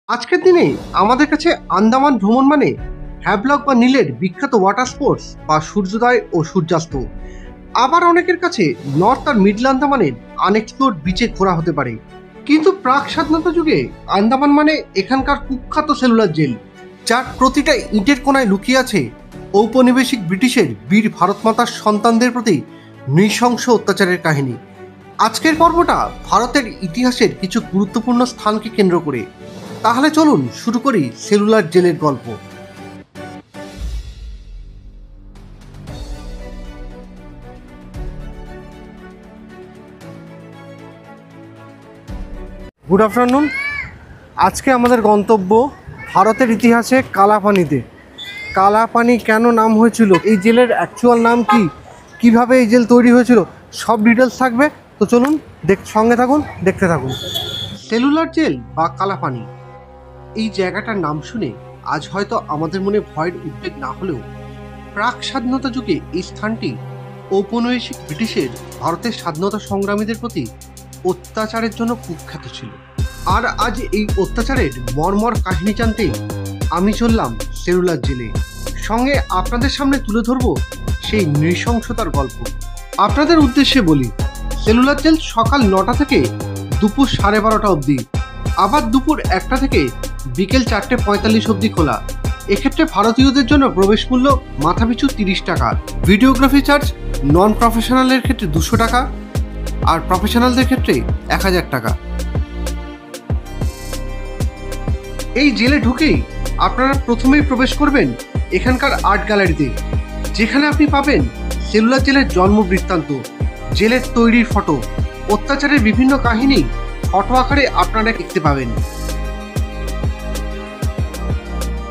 আজকের দিনে আমাদের কাছে আন্দামান ভ্রমণ মানে হ্যাভলক বা নীলের বিখ্যাত ওয়াটার স্পোর্টস বা সূর্যোদয় ও সূর্যাস্ত। আবার অনেকের কাছে নর্থ আর মিডল আন্দামানের আনএক্সপ্লোর্ড বিচে ঘোরা হতে পারে। কিন্তু প্রাক স্বাধীনতা যুগে আন্দামান মানে এখানকার কুখ্যাত সেলুলার জেল, যার প্রতিটা ইটের কোনায় লুকিয়ে আছে ঔপনিবেশিক ব্রিটিশের বীর ভারতমাতার সন্তানদের প্রতি নৃশংস অত্যাচারের কাহিনী। আজকের পর্বটা ভারতের ইতিহাসের কিছু গুরুত্বপূর্ণ স্থানকে কেন্দ্র করে। তাহলে চলুন শুরু করি সেলুলার জেলের গল্প। Good afternoon. আজকে আমাদের গন্তব্য ভারতের ইতিহাসে কালাপানিতে। কালাপানি কেন নাম হয়েছিল, এই জেলের অ্যাকচুয়াল নাম কি, কিভাবে এই জেল তৈরি হয়েছিল, সব ডিটেলস থাকবে। তো চলুন সঙ্গে থাকুন, দেখতে থাকুন। সেলুলার জেল বা কালাপানি, এই জায়গাটার নাম শুনে আজ হয়তো আমাদের মনে ভয়ের উদ্বেগ না হলেও প্রাক স্বাধীনতা যুগে এই স্থানটি ঔপনিবেশিক ব্রিটিশের ভারতের স্বাধীনতা সংগ্রামীদের প্রতি অত্যাচারের জন্য কুখ্যাত ছিল। আর আজ এই অত্যাচারের মর্মর কাহিনী জানতেই আমি চললাম সেলুলার জেলে। সঙ্গে আপনাদের সামনে তুলে ধরব সেই নৃশংসতার গল্প। আপনাদের উদ্দেশ্যে বলি, সেলুলার জেল সকাল 9টা থেকে দুপুর 12:30 অবধি, আবার দুপুর 1টা থেকে বিকেল 4:45 অবধি খোলা। এক্ষেত্রে ভারতীয়দের জন্য প্রবেশ মূল্য মাথাপিছু 30 টাকা, ভিডিওগ্রাফি চার্জ নন প্রফেশনালের ক্ষেত্রে 200 টাকা, আর প্রফেশনালদের ক্ষেত্রে 1000 টাকা। এই জেলে ঢুকেই আপনারা প্রথমেই প্রবেশ করবেন এখানকার আর্ট গ্যালারিতে, যেখানে আপনি পাবেন সেলুলার জেলের জন্ম বৃত্তান্ত, জেলের তৈরির ফটো, অত্যাচারের বিভিন্ন কাহিনী ফটো আকারে আপনারা দেখতে পাবেন।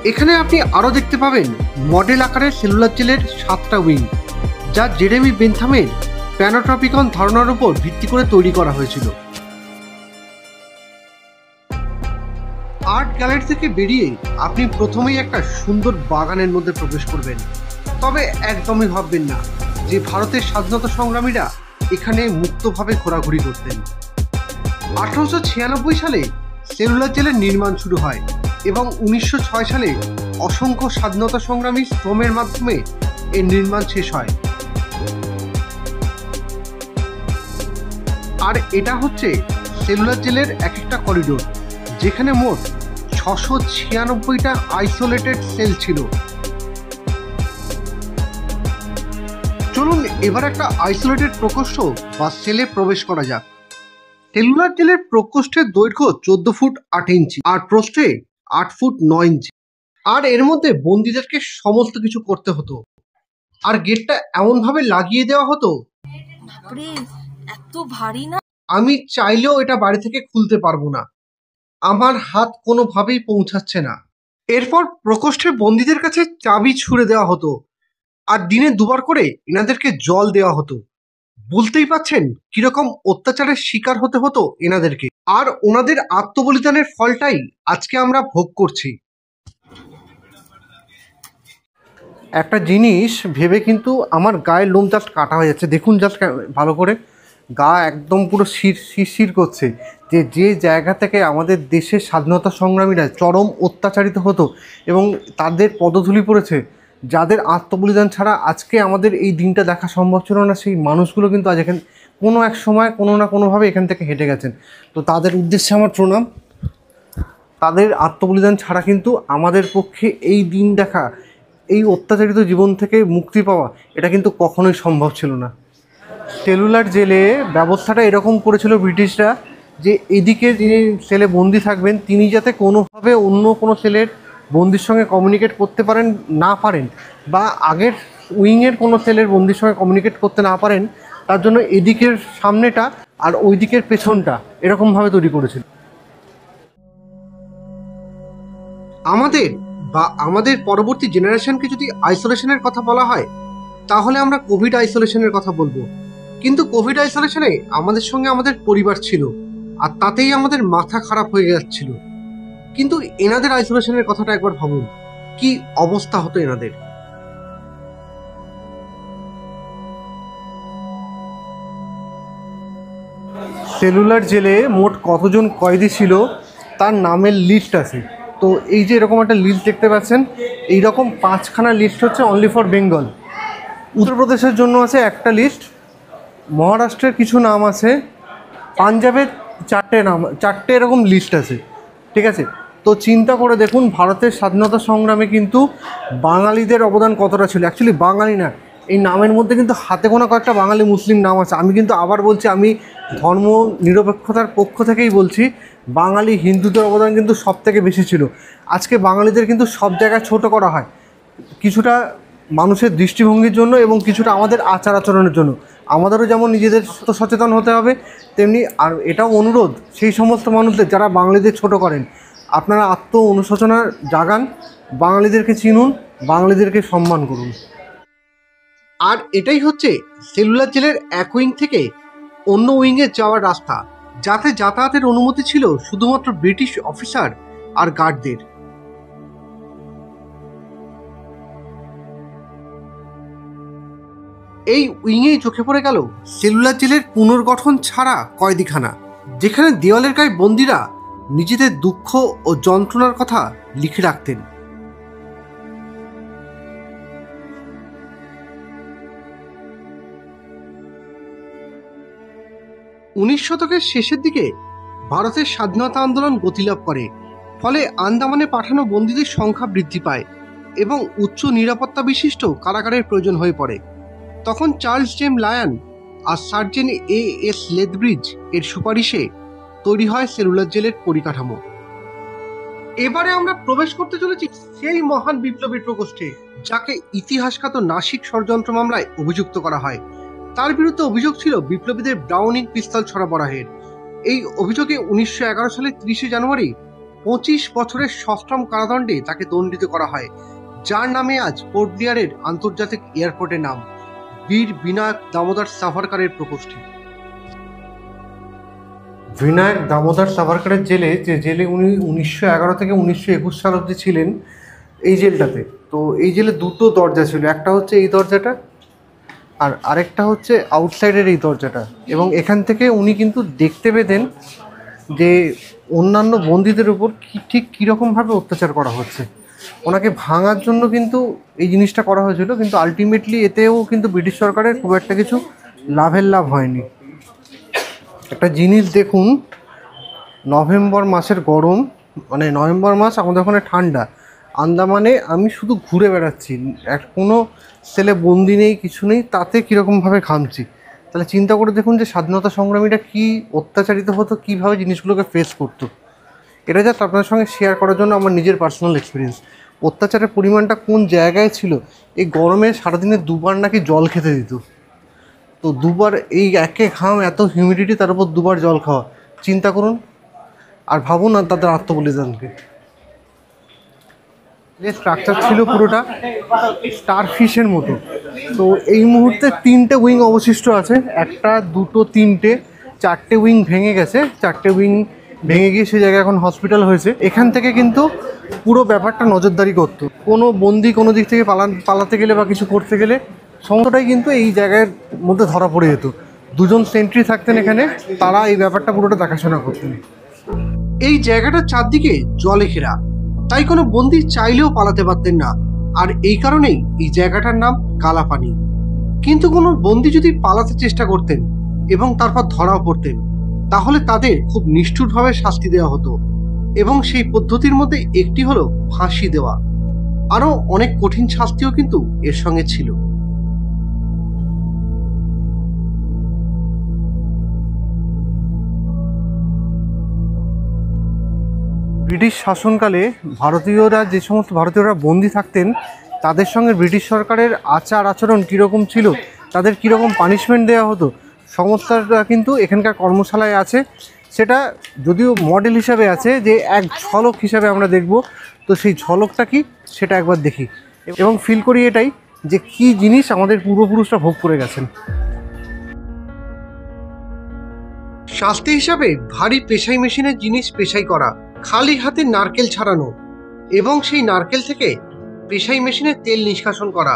এখানে আপনি আরও দেখতে পাবেন মডেল আকারে সেলুলার জেলের 7টা উইং, যা জেরেমি বেনথামের প্যানোট্রপিকন ধারণার উপর ভিত্তি করে তৈরি করা হয়েছিল। আর্ট গ্যালারি থেকে বেরিয়ে আপনি প্রথমেই একটা সুন্দর বাগানের মধ্যে প্রবেশ করবেন। তবে একদমই ভাববেন না যে ভারতের স্বাধীনতা সংগ্রামীরা এখানে মুক্তভাবে ঘোরাঘুরি করতেন। 1896 সালে সেলুলার জেলের নির্মাণ শুরু হয় এবং 1906 সালে অসংখ্য স্বাধীনতা সংগ্রামী শ্রমের মাধ্যমে এর নির্মাণ শেষ হয়। আর এটা হচ্ছে সেলুলার জেলের এক একটা করিডোর, যেখানে মোট 696টা আইসোলেটেড সেল ছিল। চলুন এবার একটা আইসোলেটেড প্রকোষ্ঠ বা সেলে প্রবেশ করা যাক। সেলুলার জেলের প্রকোষ্ঠের দৈর্ঘ্য 14 ফুট 8 ইঞ্চি আর প্রস্থে 8 ফুট 9 ইঞ্চি। আর এর মধ্যে বন্দীদেরকে সমস্ত কিছু করতে হতো, আর গেটটা এমন ভাবে লাগিয়ে দেওয়া হতো এত ভারী না, আমি চাইলেও এটা বাড়ি থেকে খুলতে পারবো না, আমার হাত কোনোভাবেই পৌঁছাচ্ছে না। এরপর প্রকোষ্ঠের বন্দীদের কাছে চাবি ছুঁড়ে দেওয়া হতো, আর দিনে 2বার করে এনাদেরকে জল দেওয়া হতো। বুঝতেই পাচ্ছেন কিরকম অত্যাচারের শিকার হতে হতো এনাদেরকে, আর ওনাদের আত্মবলিদানের ফলটাই আজকে আমরা ভোগ করছি। একটা জিনিস ভেবে কিন্তু আমার গায়ের লোম জাস্ট কাটা হয়ে যাচ্ছে। দেখুন জাস্ট ভালো করে, গা একদম পুরো শিরশির করছে। যে জায়গা থেকে আমাদের দেশের স্বাধীনতা সংগ্রামীরা চরম অত্যাচারিত হতো এবং তাদের পদধূলি পড়েছে, যাদের আত্মবলিদান ছাড়া আজকে আমাদের এই দিনটা দেখা সম্ভব ছিল না, সেই মানুষগুলো কিন্তু আজ এখানে কোনো এক সময় কোনো না কোনোভাবে এখান থেকে হেঁটে গেছেন। তো তাদের উদ্দেশ্যে আমার প্রণাম। তাদের আত্মবলিদান ছাড়া কিন্তু আমাদের পক্ষে এই দিন দেখা, এই অত্যাচারিত জীবন থেকে মুক্তি পাওয়া, এটা কিন্তু কখনোই সম্ভব ছিল না। সেলুলার জেলে ব্যবস্থাটা এরকম করেছিল ব্রিটিশরা যে এদিকে যিনি সেলে বন্দি থাকবেন তিনি যাতে কোনোভাবে অন্য কোনো সেলের বন্দির সঙ্গে কমিউনিকেট করতে না পারেন, বা আগের উইংয়ের কোনো সেলের বন্দির সঙ্গে কমিউনিকেট করতে না পারেন, তার জন্য এদিকের সামনেটা আর ওই দিকের পেছনটা এরকমভাবে তৈরি করেছিল। আমাদের পরবর্তী জেনারেশনকে যদি আইসোলেশনের কথা বলা হয়, তাহলে আমরা কোভিড আইসোলেশনের কথা বলবো। কিন্তু কোভিড আইসোলেশনে আমাদের সঙ্গে আমাদের পরিবার ছিল, আর তাতেই আমাদের মাথা খারাপ হয়ে যাচ্ছিল। কিন্তু এনাদের আইসোলেশনের কথাটা একবার ভাবুন, কি অবস্থা হতো এনাদের। সেলুলার জেলে মোট কতজন কয়েদি ছিল তার নামের লিস্ট আছে। তো এই যে এরকম একটা লিস্ট দেখতে পাচ্ছেন, এইরকম 5খানা লিস্ট হচ্ছে অনলি ফর বেঙ্গল। উত্তরপ্রদেশের জন্য আছে একটা লিস্ট, মহারাষ্ট্রের কিছু নাম আছে, পাঞ্জাবের 4টে নাম, 4টে এরকম লিস্ট আছে, ঠিক আছে। তো চিন্তা করে দেখুন ভারতের স্বাধীনতা সংগ্রামে কিন্তু বাঙালিদের অবদান কতটা ছিল। অ্যাকচুয়ালি বাঙালি না, এই নামের মধ্যে কিন্তু হাতে গোনা কয়েকটা বাঙালি মুসলিম নাম আছে। আমি কিন্তু আবার বলছি, আমি ধর্ম নিরপেক্ষতার পক্ষ থেকেই বলছি, বাঙালি হিন্দুদের অবদান কিন্তু সব থেকে বেশি ছিল। আজকে বাঙালিদের কিন্তু সব জায়গায় ছোট করা হয়, কিছুটা মানুষের দৃষ্টিভঙ্গির জন্য এবং কিছুটা আমাদের আচার আচরণের জন্য। আমাদেরও যেমন নিজেদের সচেতন হতে হবে, তেমনি আর এটাও অনুরোধ সেই সমস্ত মানুষদের যারা বাঙালিদের ছোট করেন, আপনারা আত্ম অনুশোচনা জাগান, বাঙালিদেরকে চিনুন, বাঙালিদেরকে সম্মান করুন। আর এটাই হচ্ছে সেলুলার জেলের এক উইং থেকে অন্য উইংয়ে যাওয়ার রাস্তা, যাতে যাতায়াতের অনুমতি ছিল শুধুমাত্র ব্রিটিশ অফিসার আর গার্ডদের। এই উইংয়েই চোখে পড়ে গেল সেলুলার জেলের পুনর্গঠন ছাড়া কয়েদিখানা, যেখানে দেওয়ালের গায়ে বন্দীরা নিজেদের দুঃখ ও যন্ত্রণার কথা লিখে রাখতেন। উনিশ শতকের শেষের দিকে ভারতের স্বাধীনতা আন্দোলন গতিলাভ করে, ফলে আন্দামানে পাঠানো বন্দীদের সংখ্যা বৃদ্ধি পায় এবং উচ্চ নিরাপত্তা বিশিষ্ট কারাগারের প্রয়োজন হয়ে পড়ে। তখন চার্লস জেম লায়ন আর সার্জেন্ট এস লেথব্রিজ এর সুপারিশে তৈরি হয় সেলুলার জেলের পরিকাঠামো। এবারে আমরা প্রবেশ করতে চলেছি সেই মহান বিপ্লবীর প্রকোষ্ঠে, যাকে ইতিহাসখ্যাত নাসিক ষড়যন্ত্র মামলায় অভিযুক্ত করা হয়। তার বিরুদ্ধে অভিযোগ ছিল বিপ্লবীদের ব্রাউনিং পিস্তল সরবরাহের। এই অভিযোগে 1911 সালের 30 জানুয়ারি 25 বছরের সশ্রম কারাদণ্ডে তাকে দণ্ডিত করা হয়, যার নামে আজ পোর্ট ব্লেয়ারের আন্তর্জাতিক এয়ারপোর্টের নাম বীর বিনায়ক দামোদর সাভারকরের প্রকোষ্ঠে। বিনায়ক দামোদর সাভারকরের জেলে, যে জেলে উনি 1911 থেকে 1921 সাল অবধি ছিলেন, এই জেলটাতে। তো এই জেলে দুটো দরজা ছিল, একটা হচ্ছে এই দরজাটা আর আরেকটা হচ্ছে আউটসাইডের এই দরজাটা। এবং এখান থেকে উনি কিন্তু দেখতে পেতেন যে অন্যান্য বন্দীদের উপর ঠিক কীরকমভাবে অত্যাচার করা হচ্ছে। ওনাকে ভাঙার জন্য কিন্তু এই জিনিসটা করা হয়েছিল, কিন্তু আলটিমেটলি এতেও কিন্তু ব্রিটিশ সরকারের খুব একটা কিছু লাভ হয়নি। একটা জিনিস দেখুন, নভেম্বর মাসের গরম, মানে নভেম্বর মাস আমাদের ওখানে ঠান্ডা, আন্দামানে আমি শুধু ঘুরে বেড়াচ্ছি, কোনো সেলে বন্দি নেই, কিছু নেই, তাতে কীরকমভাবে ঘামছি। তাহলে চিন্তা করে দেখুন যে স্বাধীনতা সংগ্রামীরা কী অত্যাচারিত হতো, কীভাবে জিনিসগুলোকে ফেস করতো। এটা জাস্ট আপনার সঙ্গে শেয়ার করার জন্য আমার নিজের পার্সোনাল এক্সপিরিয়েন্স। অত্যাচারের পরিমাণটা কোন জায়গায় ছিল, এই গরমে সারাদিনে দুবার নাকি জল খেতে দিত। তো দুবার, এই একে ঘাম, এত হিউমিডিটি, তার উপর দুবার জল খাওয়া, চিন্তা করুন। আর ভাবুন না তাদের আত্মবলিদানকে। যে স্ট্রাকচার ছিল পুরোটা স্টারফিশের মতো। তো এই মুহূর্তে 3টে উইং অবশিষ্ট আছে, একটা, দুটো, 3টে, 4টে উইং ভেঙে গেছে। 4টে উইং ভেঙে গিয়ে সে জায়গায় এখন হসপিটাল হয়েছে। এখান থেকে কিন্তু পুরো ব্যাপারটা নজরদারি করতো। কোনো বন্দি কোনো দিক থেকে পালাতে গেলে বা কিছু করতে গেলে সমস্তটাই কিন্তু এই জায়গার মধ্যে ধরা পড়ে যেত। 2জন সেন্ট্রি থাকতেন এখানে, তারা এই ব্যাপারটা পুরোটা দেখাশোনা করতেন। এই জায়গাটার চারদিকে জলে ঘেরা, তাই কোনো বন্দি চাইলেও পালাতে পারতেন না। আর এই কারণেই এই জায়গাটার নাম কালাপানি। কিন্তু কোনো বন্দি যদি পালাতে চেষ্টা করতেন এবং তারপর ধরাও পড়তেন, তাহলে তাদের খুব নিষ্ঠুরভাবে শাস্তি দেওয়া হতো। এবং সেই পদ্ধতির মধ্যে একটি হলো ফাঁসি দেওয়া। আরও অনেক কঠিন শাস্তিও কিন্তু এর সঙ্গে ছিল। ব্রিটিশ শাসনকালে যে সমস্ত ভারতীয়রা বন্দি থাকতেন, তাদের সঙ্গে ব্রিটিশ সরকারের আচার আচরণ কীরকম ছিল, তাদের কীরকম পানিশমেন্ট দেওয়া হতো, সমস্তটা কিন্তু এখানকার কর্মশালায় আছে। সেটা যদিও মডেল হিসাবে আছে, যে এক ঝলক হিসাবে আমরা দেখব। তো সেই ঝলকটা কি সেটা একবার দেখি এবং ফিল করি এটাই, যে কি জিনিস আমাদের পূর্বপুরুষরা ভোগ করে গেছেন। শাস্তি হিসাবে ভারী পেশাই মেশিনের জিনিস পেশাই করা, খালি হাতে নারকেল ছাড়ানো এবং সেই নারকেল থেকে পেশাই মেশিনে তেল নিষ্কাশন করা,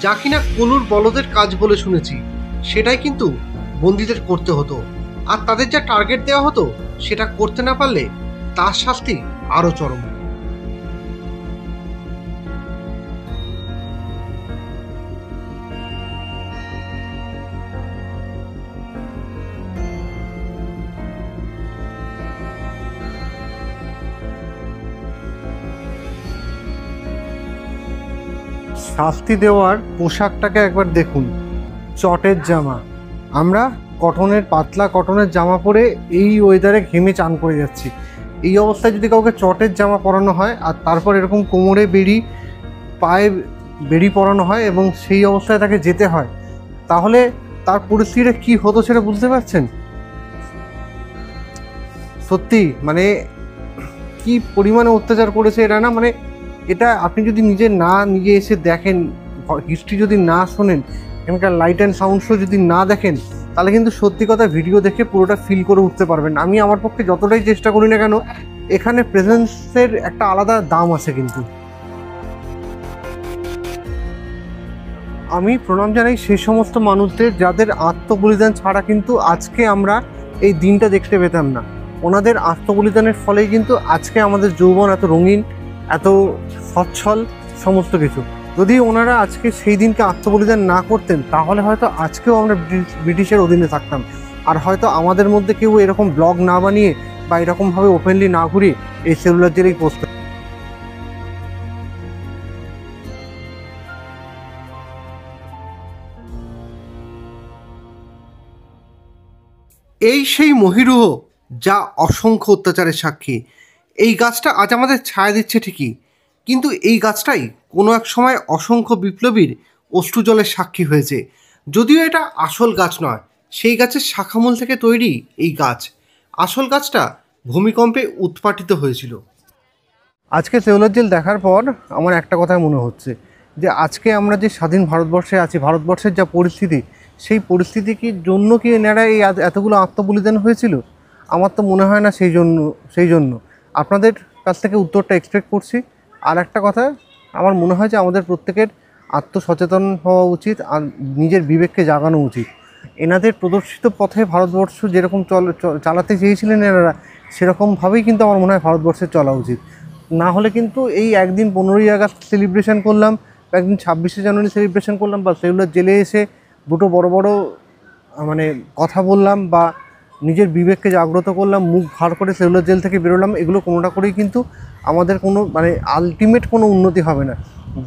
যা কিনা কলুর বলদের কাজ বলে শুনেছি, সেটাই কিন্তু বন্দীদের করতে হতো। আর তাদের যা টার্গেট দেওয়া হতো, সেটা করতে না পারলে তার শাস্তি আরো চরম। শাস্তি দেওয়ার পোশাকটাকে একবার দেখুন, চটের জামা। আমরা কটনের, পাতলা কটনের জামা পরে এই ওয়েদারে ঘেমে চান করে যাচ্ছি। এই অবস্থায় যদি কাউকে চটের জামা পরানো হয় আর তারপর এরকম কোমরে বেড়ি, পায়ে বেড়ি পরানো হয় এবং সেই অবস্থায় তাকে যেতে হয়, তাহলে তার পরিস্থিতিটা কী হতো সেটা বুঝতে পারছেন? সত্যি মানে কি পরিমাণে অত্যাচার করেছে এরা না, মানে এটা আপনি যদি নিজে এসে দেখেন, হিস্ট্রি যদি না শোনেন, এখানকার লাইট অ্যান্ড সাউন্ড শো যদি না দেখেন, তাহলে কিন্তু সত্যি কথা ভিডিও দেখে পুরোটা ফিল করে উঠতে পারবেন। আমি আমার পক্ষে যতটাই চেষ্টা করি না কেন, এখানে প্রেজেন্সের একটা আলাদা দাম আছে। কিন্তু আমি প্রণাম জানাই সেই সমস্ত মানুষদের যাদের আত্মবলিদান ছাড়া কিন্তু আজকে আমরা এই দিনটা দেখতে পেতাম না। ওনাদের আত্মবলিদানের ফলেই কিন্তু আজকে আমাদের যৌবন এত রঙিন, এত সচ্ছল সমস্ত কিছু। যদি ওনারা আজকে সেই দিনকে আত্মবলিদান না করতেন, তাহলে হয়তো আজকেও আমরা ব্রিটিশের অধীনে থাকতাম। আর হয়তো আমাদের মধ্যে কেউ এরকম ব্লগ না বানিয়ে বা এরকমভাবে ওপেনলি না ঘুরিয়ে এই সেলুলার জেলেই পোস্ট। এই সেই মহিরুহ যা অসংখ্য অত্যাচারের সাক্ষী। এই গাছটা আজ আমাদের ছায়া দিচ্ছে ঠিকই, কিন্তু এই গাছটাই কোনো এক সময় অসংখ্য বিপ্লবীর অশ্রুজলের সাক্ষী হয়েছে। যদিও এটা আসল গাছ নয়, সেই গাছের শাখামূল থেকে তৈরি এই গাছ। আসল গাছটা ভূমিকম্পে উৎপাটিত হয়েছিল। আজকে সেলুলার জেল দেখার পর আমার একটা কথাই মনে হচ্ছে যে আজকে আমরা যে স্বাধীন ভারতবর্ষে আছি, ভারতবর্ষের যা পরিস্থিতি, সেই পরিস্থিতি কি জন্য কি এনারা এই এতগুলো আত্মবলিদান হয়েছিল? আমার তো মনে হয় না সেই জন্য আপনাদের কাছ থেকে উত্তরটা এক্সপেক্ট করছি। আর একটা কথা, আমার মনে হয় যে আমাদের প্রত্যেকের আত্মসচেতন হওয়া উচিত আর নিজের বিবেককে জাগানো উচিত। এনাদের প্রদর্শিত পথে ভারতবর্ষ যেরকম চালাতে চেয়েছিলেন এনারা, সেরকমভাবেই কিন্তু আমার মনে হয় ভারতবর্ষের চলা উচিত। না হলে কিন্তু এই একদিন 15ই আগস্ট সেলিব্রেশন করলাম, একদিন 26শে জানুয়ারি সেলিব্রেশন করলাম, বা সেলুলার জেলে এসে দুটো বড় বড় মানে কথা বললাম বা নিজের বিবেককে জাগ্রত করলাম, মুখ ভার করে সেলুলার জেল থেকে বেরোলাম, এগুলো কোনোটা করেই কিন্তু আমাদের কোনো মানে আলটিমেট কোনো উন্নতি হবে না।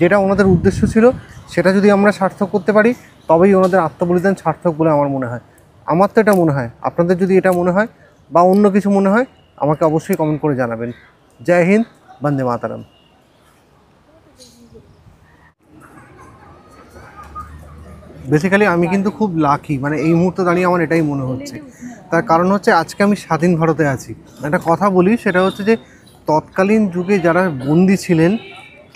যেটা ওনাদের উদ্দেশ্য ছিল সেটা যদি আমরা সার্থক করতে পারি, তবেই ওনাদের আত্মবলিদান সার্থক বলে আমার মনে হয়। আমার তো এটা মনে হয়। আপনাদের যদি এটা মনে হয় বা অন্য কিছু মনে হয়, আমাকে অবশ্যই কমেন্ট করে জানাবেন। জয় হিন্দ, বন্দে মাতারাম। বেসিক্যালি আমি কিন্তু খুব লাকি, মানে এই মুহূর্তে দাঁড়িয়ে আমার এটাই মনে হচ্ছে। তার কারণ হচ্ছে আজকে আমি স্বাধীন ভারতে আছি। একটা কথা বলি, সেটা হচ্ছে যে তৎকালীন যুগে যারা বন্দি ছিলেন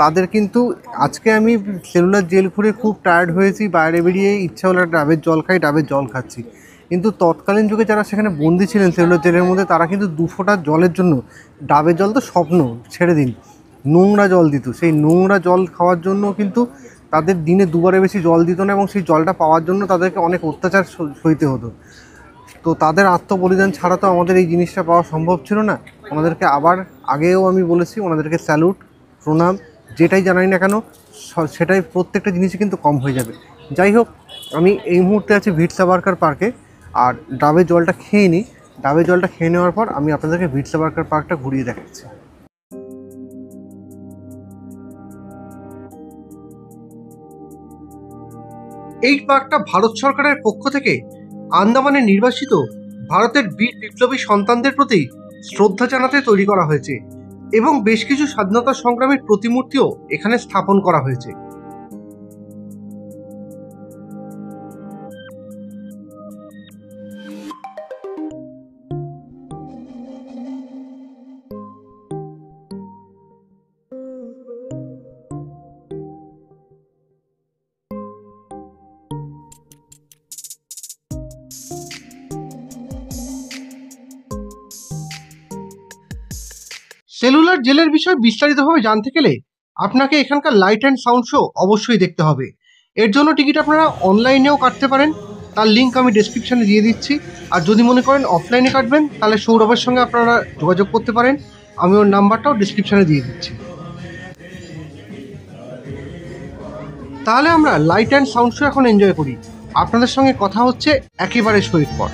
তাদের কিন্তু, আজকে আমি সেলুলার জেল ঘুরে খুব টায়ার্ড হয়েছি, বাইরে বেরিয়ে ইচ্ছা হলো ডাবের জল খাই, ডাবের জল খাচ্ছি। কিন্তু তৎকালীন যুগে যারা সেখানে বন্দি ছিলেন সেলুলার জেলের মধ্যে, তারা কিন্তু 2 ফোঁটা জলের জন্য, ডাবের জল তো স্বপ্ন ছেড়ে দিন, নোংরা জল দিত। সেই নোংরা জল খাওয়ার জন্য কিন্তু তাদের দিনে 2বারের বেশি জল দিত না, এবং সেই জলটা পাওয়ার জন্য তাদেরকে অনেক অত্যাচার সইতে হতো। তো তাদের আত্মবলিদান ছাড়া তো আমাদের এই জিনিসটা পাওয়া সম্ভব ছিল না। ওনাদেরকে আবার আগেও আমি বলেছি, ওনাদেরকে স্যালুট, প্রণাম, যেটাই জানাই না কেন সেটাই, প্রত্যেকটা জিনিসই কিন্তু কম হয়ে যাবে। যাই হোক, আমি এই মুহূর্তে আছি বীর সাভারকার পার্কে, আর ডাবের জলটা খেয়ে নিই। ডাবের জলটা খেয়ে নেওয়ার পর আমি আপনাদেরকে বীর সাভারকার পার্কটা ঘুরিয়ে দেখাচ্ছি। এই পার্কটা ভারত সরকারের পক্ষ থেকে আন্দামানে নির্বাসিত ভারতের বীর বিপ্লবী সন্তানদের প্রতি শ্রদ্ধা জানাতে তৈরি করা হয়েছে, এবং বেশ কিছু স্বাধীনতা সংগ্রামীর প্রতিমূর্তিও এখানে স্থাপন করা হয়েছে। সেলুলার জেলের বিষয়ে বিস্তারিতভাবে জানতে গেলে আপনাকে এখানকার লাইট অ্যান্ড সাউন্ড শো অবশ্যই দেখতে হবে। এর জন্য টিকিট আপনারা অনলাইনেও কাটতে পারেন, তার লিঙ্ক আমি ডেসক্রিপশানে দিয়ে দিচ্ছি। আর যদি মনে করেন অফলাইনে কাটবেন, তাহলে সৌরভের সঙ্গে আপনারা যোগাযোগ করতে পারেন। আমি ওর নাম্বারটাও ডিসক্রিপশানে দিয়ে দিচ্ছি। তাহলে আমরা লাইট অ্যান্ড সাউন্ড শো এখন এনজয় করি। আপনাদের সঙ্গে কথা হচ্ছে একেবারে শহীদ পর।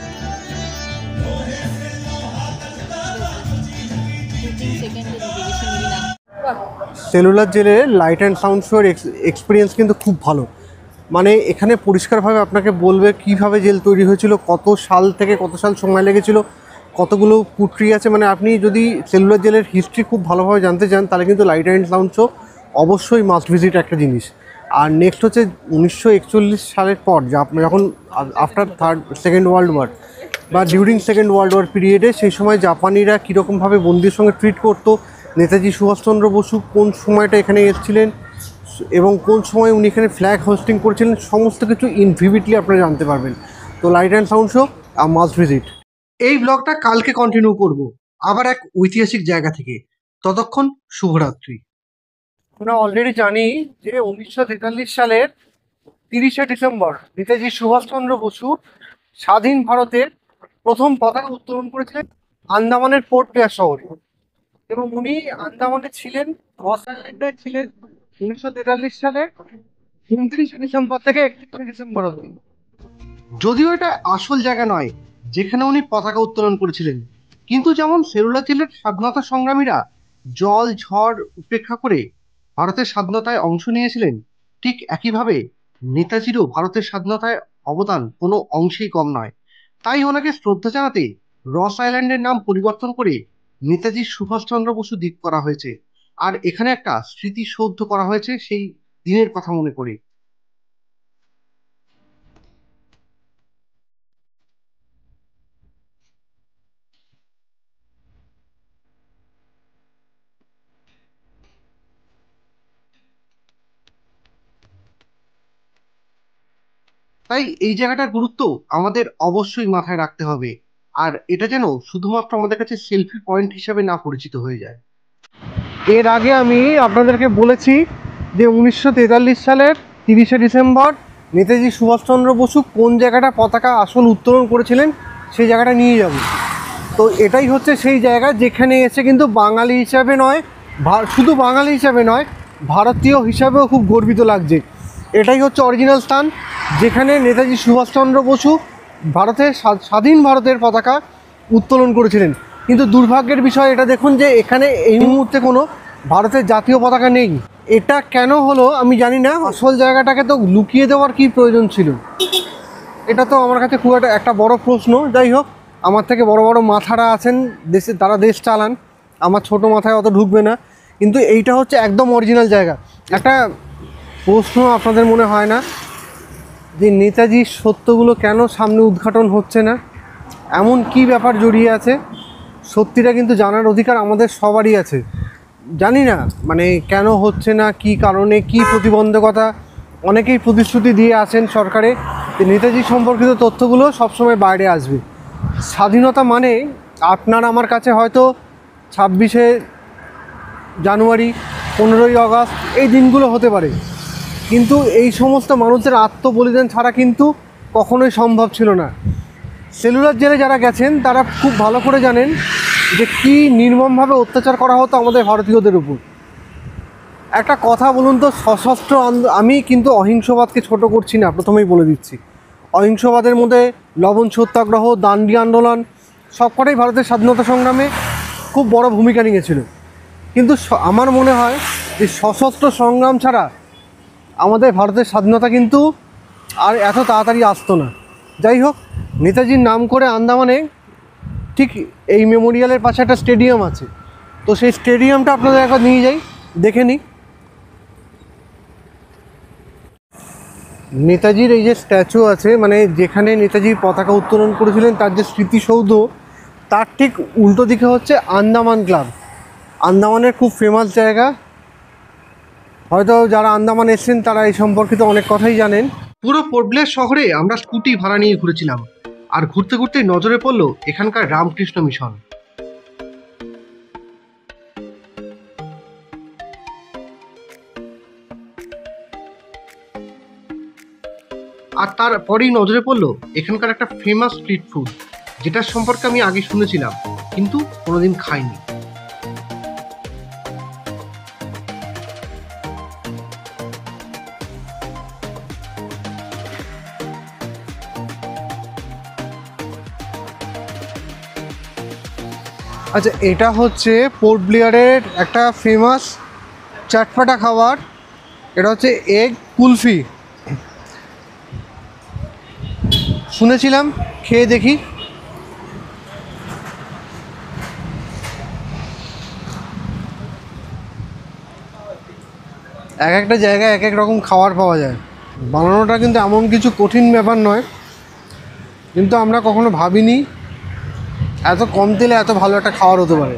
সেলুলার জেলের লাইট অ্যান্ড সাউন্ড শোর এক্সপিরিয়েন্স কিন্তু খুব ভালো। মানে এখানে পরিষ্কারভাবে আপনাকে বলবে কিভাবে জেল তৈরি হয়েছিল, কত সাল থেকে কত সাল সময় লেগেছিল, কতগুলো পুটরি আছে। মানে আপনি যদি সেলুলার জেলের হিস্ট্রি খুব ভালোভাবে জানতে চান তাহলে কিন্তু লাইট অ্যান্ড সাউন্ড শো অবশ্যই মাস্ট ভিজিট একটা জিনিস। আর নেক্সট হচ্ছে 1941 সালের পর যখন আফটার সেকেন্ড ওয়ার্ল্ড ওয়ার বা ডিউরিং সেকেন্ড ওয়ার্ল্ড ওয়ার পিরিয়ডে সেই সময় জাপানিরা কীরকমভাবে বন্দির সঙ্গে ট্রিট করতো, নেতাজি সুভাষচন্দ্র বসু কোন সময়টা এখানে এসেছিলেন এবং কোন সময় উনি এখানে ফ্ল্যাগ হোস্টিং করেছিলেন, সমস্ত কিছু ইনভিভিডলি আপনারা জানতে পারবেন। তো light and sound show must visit. এই ব্লগটা কালকে কন্টিনিউ করব আবার এক ঐতিহাসিক জায়গা থেকে। ততক্ষণ শুভরাত্রি। আমরা অলরেডি জানি যে 1943 সালের 30শে ডিসেম্বর নেতাজি সুভাষচন্দ্র বসু স্বাধীন ভারতের প্রথম পতাকা উত্তোলন করেছিলেন আন্দামানের পোর্ট ব্লেয়ার শহরে। এবং উনি আন্দামানে ছিলেন, রস আইল্যান্ডে ছিলেন 1943 সালের 29শে ডিসেম্বর থেকে 31শে ডিসেম্বর অবধি। যদিও এটা আসল জায়গা নয় যেখানে উনি পতাকা উত্তোলন করেছিলেন, কিন্তু যেমন সেলুলার জেলের স্বাধীনতা সংগ্রামীরা জল ঝড় উপেক্ষা করে ভারতের স্বাধীনতায় অংশ নিয়েছিলেন, ঠিক একইভাবে নেতাজিরও ভারতের স্বাধীনতায় অবদান কোনো অংশেই কম নয়। তাই ওনাকে শ্রদ্ধা জানাতে রস আইল্যান্ডের নাম পরিবর্তন করে নেতাজি সুভাষচন্দ্র বসু দ্বীপ করা হয়েছে। আর এখানে একটা স্মৃতিসৌধ করা হয়েছে সেই দিনের কথা মনে করে। তাই এই জায়গাটার গুরুত্ব আমাদের অবশ্যই মাথায় রাখতে হবে, আর এটা যেন শুধুমাত্র আমাদের কাছে সেলফি পয়েন্ট হিসাবে না পরিচিত হয়ে যায়। এর আগে আমি আপনাদেরকে বলেছি যে 1943 সালের 30শে ডিসেম্বর নেতাজি সুভাষচন্দ্র বসু কোন জায়গাটা পতাকা আসল উত্তোলন করেছিলেন সেই জায়গাটা নিয়ে যাব। তো এটাই হচ্ছে সেই জায়গা যেখানে এসে কিন্তু বাঙালি হিসাবে নয়, শুধু বাঙালি হিসাবে নয়, ভারতীয় হিসাবেও খুব গর্বিত লাগছে। এটাই হচ্ছে অরিজিনাল স্থান যেখানে নেতাজি সুভাষচন্দ্র বসু স্বাধীন ভারতের পতাকা উত্তোলন করেছিলেন। কিন্তু দুর্ভাগ্যের বিষয় এটা দেখুন যে এখানে এই মুহূর্তে কোনো ভারতের জাতীয় পতাকা নেই। এটা কেন হলো আমি জানি না। আসল জায়গাটাকে তো লুকিয়ে দেওয়ার কী প্রয়োজন ছিল, এটা তো আমার কাছে খুব একটা বড় প্রশ্ন। যাই হোক, আমার থেকে বড় বড় মাথারা আছেন দেশে, তারা দেশ চালান, আমার ছোট মাথায় অত ঢুকবে না। কিন্তু এইটা হচ্ছে একদম অরিজিনাল জায়গা। একটা প্রশ্ন আপনাদের মনে হয় না যে নেতাজির সত্যগুলো কেন সামনে উদ্ঘাটন হচ্ছে না? এমন কি ব্যাপার জড়িয়ে আছে? সত্যিটা কিন্তু জানার অধিকার আমাদের সবারই আছে। জানি না মানে কেন হচ্ছে না, কি কারণে, কি প্রতিবন্ধকতা। অনেকেই প্রতিশ্রুতি দিয়ে আছেন সরকারে যে নেতাজি সম্পর্কিত তথ্যগুলো সবসময় বাইরে আসবে। স্বাধীনতা মানে আপনার আমার কাছে হয়তো 26শে জানুয়ারি, 15ই আগস্ট এই দিনগুলো হতে পারে, কিন্তু এই সমস্ত মানুষের আত্মবলিদান ছাড়া কিন্তু কখনোই সম্ভব ছিল না। সেলুলার জেলে যারা গেছেন তারা খুব ভালো করে জানেন যে কী নির্মমভাবে অত্যাচার করা হতো আমাদের ভারতীয়দের উপর। একটা কথা বলুন তো, সশস্ত্র আমি কিন্তু অহিংসবাদকে ছোট করছি না, প্রথমেই বলে দিচ্ছি। অহিংসবাদের মধ্যে লবণ সত্যাগ্রহ, দান্ডি আন্দোলন সবকটাই ভারতের স্বাধীনতা সংগ্রামে খুব বড় ভূমিকা নিয়েছিল। কিন্তু আমার মনে হয় যে সশস্ত্র সংগ্রাম ছাড়া আমাদের ভারতের স্বাধীনতা কিন্তু আর এত তাড়াতাড়ি আসতো না। যাই হোক, নেতাজির নাম করে আন্দামানে ঠিক এই মেমোরিয়ালের পাশে একটা স্টেডিয়াম আছে, তো সেই স্টেডিয়ামটা আপনাদের একবার নিয়ে যাই, দেখে নিই। নেতাজির এই যে স্ট্যাচু আছে, মানে যেখানে নেতাজি পতাকা উত্তোলন করেছিলেন তার যে স্মৃতিসৌধ, তার ঠিক উল্টো দিকে হচ্ছে আন্দামান ক্লাব। আন্দামানের খুব ফেমাস জায়গা, হয়তো যারা আন্দামান এসেছেন তারা এই সম্পর্কিত অনেক কথাই জানেন। পুরো পোর্ট ব্লেয়ার শহরে আমরা স্কুটি ভাড়া নিয়ে ঘুরেছিলাম, আর ঘুরতে ঘুরতে নজরে পড়লো এখানকার রামকৃষ্ণ মিশন। আর তারপরেই নজরে পড়লো এখানকার একটা ফেমাস স্ট্রিট ফুড, যেটার সম্পর্কে আমি আগে শুনেছিলাম কিন্তু কোনোদিন খাইনি। আচ্ছা, এটা হচ্ছে পোর্ট ব্লেয়ারের একটা ফেমাস চাটপাটা খাবার। এটা হচ্ছে এগ কুলফি। শুনেছিলাম, খেয়ে দেখি। এক একটা জায়গায় এক এক রকম খাবার পাওয়া যায়। বানানোটা কিন্তু এমন কিছু কঠিন ব্যাপার নয়, কিন্তু আমরা কখনো ভাবিনি এত কম তেলে এত ভালো একটা খাবার হতে পারে।